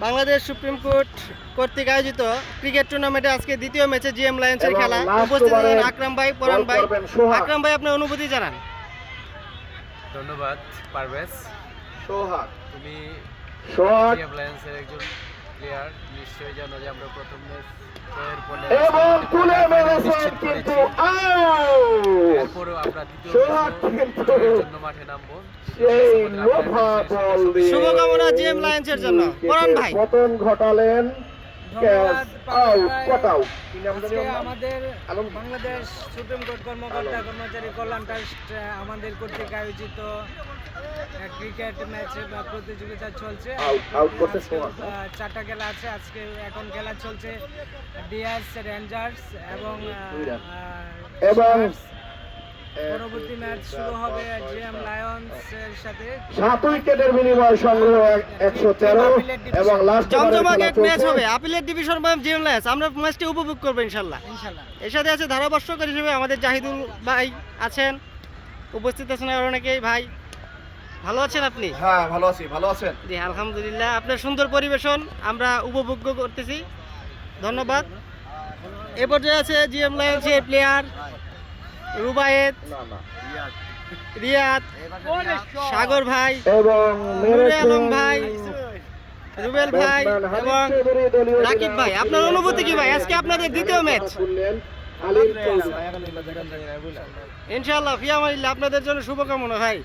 Bangladesh supreme court কর্তৃক আয়োজিত cricket টুর্নামেন্টে আজকে দ্বিতীয় ম্যাচে জিএম লায়ন্সের খেলা। উপস্থিত আছেন আকরাম ভাই, পরান ভাই। আকরাম ভাই, আপনার অনুভূতি জানান। ধন্যবাদ পারভেজ। সোহাগ, তুমি শট জিএম লায়ন্সের একজন প্লেয়ার, নিশ্চয়ই জানো যে আমরা প্রথম ম্যাচ জয়ের পরে এবং তুলে মেরেছেন কিন্তু আউট। এরপরেও আমরা দ্বিতীয় সোহাগ ম্যাচেও কিন্তু জয়ের জন্য মাঠে নামবো। সেই লোভা বল দিয়ে শুভকামনা জিএম লায়ন্সের জন্য। পরান ভাই, পতন ঘটালেন। Catch out, caught out. আজকে আমাদের বাংলাদেশ সুপ্রিম কোর্ট কর্মকর্তা কর্মচারী কল্যাণ ট্রাস্ট আমাদের কর্তৃক আয়োজিত ক্রিকেট ম্যাচ বা প্রতিযোগিতা চলছে। আউট করতে সোহাগ। 4টা খেলা আছে আজকে। এখন খেলা চলছে ডিএস রেঞ্জার্স এবং এবং পরবর্তী ম্যাচ শুরু হবে জিএম লায়ন্স এর সাথে। 7 উইকেটের বিনিময় সংগ্রহ 113 এবং লাস্ট জমজমাট এক ম্যাচ হবে। আপিলেট ডিভিশন বা জিএম লায়ন্স। আমরা ম্যাচটি উপভোগ করবো ইনশাল্লাহ। এর সাথে আছে ধারাভাষ্যকার হিসেবে আমাদের জাহিদুল ভাই আছেন, উপস্থিত আছেন আর অনেকেই। ভাই ভালো আছেন আপনি? হ্যাঁ, ভালো আছি। ভালো আছেন? জি আলহামদুলিল্লাহ। আপনার সুন্দর পরিবেশন আমরা উপভোগ করতেছি, ধন্যবাদ। এ পর্যায়ে আছে জিএম লায়ন্সের প্লেয়ার রুবায়েত, রিয়াদ, সাগর ভাই, এবং নুরে আলম ভাই, রুবেল ভাই এবং রাকিব ভাই। আপনার অনুভূতি কি ভাই? আজকে আপনাদের দ্বিতীয় ম্যাচ। ইনশাআল্লাহ ফিয়ামানিল্লাহ, আপনাদের জন্য শুভকামনা ভাই।